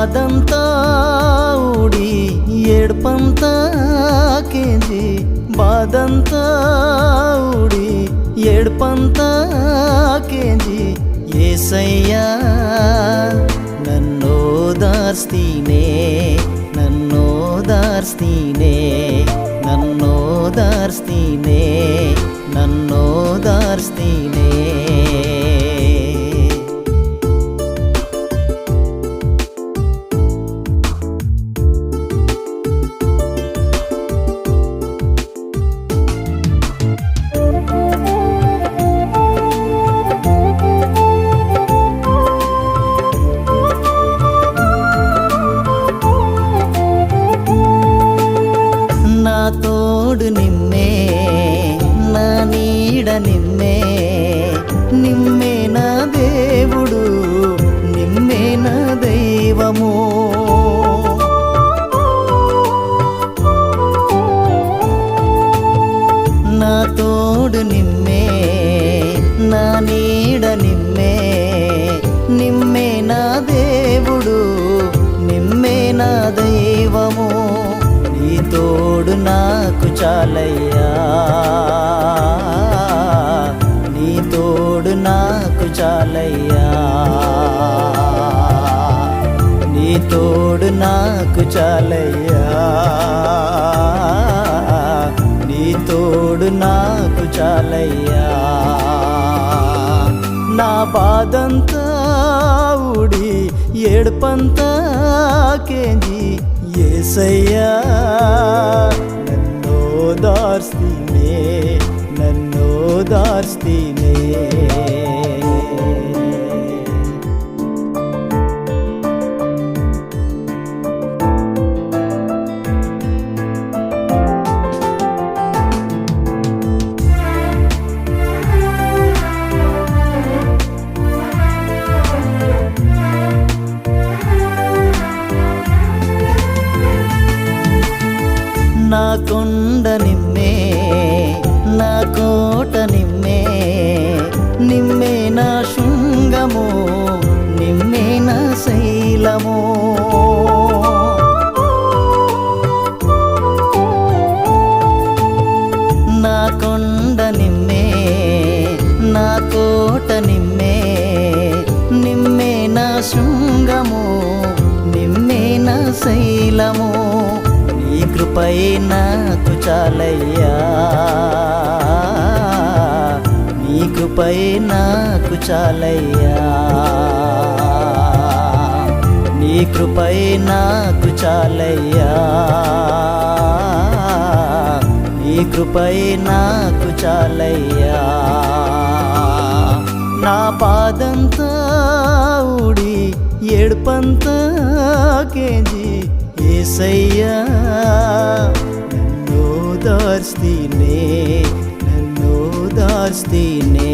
ಬಾದಂತ ಉಡಿ ಏಡ್ಪಂತ ಕೆಂಜಿ ಬಾದಂತ ಉಡಿ ಏಡ್ಪಂತ ಕೆಂಜಿ యేసయ్యా నన్నోదార్స్తీనే నన్నోదార్స్తీనే నన్నోదార్స్తీనే నన్నోదార్స్తీనే నా తోడు నిమ్మే నా నీడ నిమ్మే నిమ్మే నా దేవుడు నిమ్మే నా దైవము నా తోడు నిమ్మే నా నీడ నిమ్మే నిమ్మే నా దేవుడు నిమ్మే నా దైవము నీ తోడు నాకు చాలయ్యా నీ తోడు నాకు చాలయ్యా నీ తోడు నాకు చాలయ్యా నీ తోడు నాకు చాలయ్యా నా బాధంతా ఉడి ఏడుపంతా కేంజి యేసయ్యా నన్నోదార్స్తీనే నన్నోదార్స్తీనే నా కొండ నిమ్మే నా కోట నిమ్మే నిమ్మే నా శృంగము నిమ్మే నా శైలము నా కొండ నిమ్మే నా కోట నిమ్మే నిమ్మే నా శృంగము నిమ్మే నా శైలము నీ కృపై నాకు చాలయ్యా నీ కృపై నాకు చాలయ్యా నీ కృపై నాకు చాలయ్యా నీ కృపై నాకు చాలయ్యా నా పాదంతా ఉడి ఏడుపంతా కేంజి యేసయ్యా నన్నోదార్స్తీనే నన్నోదార్స్తీనే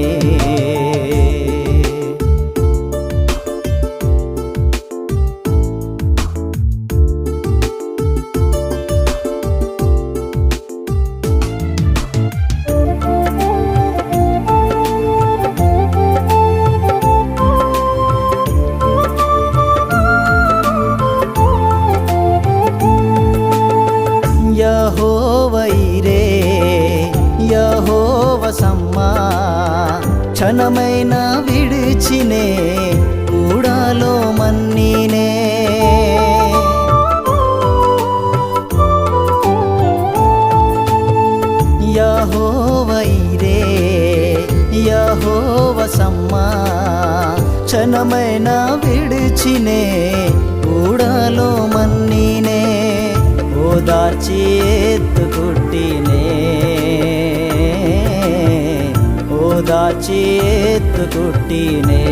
యెహోవైరే యెహోవ సమ్మా క్షణమైన విడిచినే కూడాలో మన్నీనే యెహోవైరే యెహోవ సమ్మా క్షణమైన విడిచినే కూడాలో మన్నీనే ఓదార్చి ఎత్తుకుట్టినే ఓదార్చి ఎత్తుకుట్టినే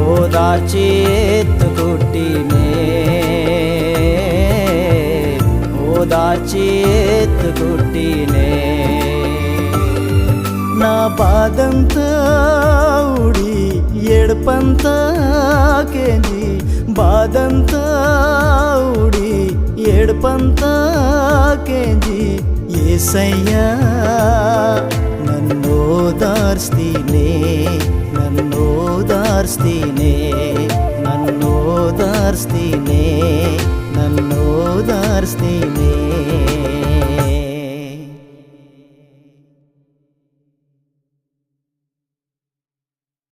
ఓదార్చి ఎత్తుకుట్టినే ఓదార్చి ఎత్తుకుట్టినే నా బాధంతా ఉడి ఏడుపంతా కేంజి బాధంతా ఉడి ఏడుపంతా కేంజి యేసయ్యా నన్నోదార్స్తీనే నన్నోదార్స్తీనే ನನ್ನೋದಾರ್ಸ್ತೀನಿ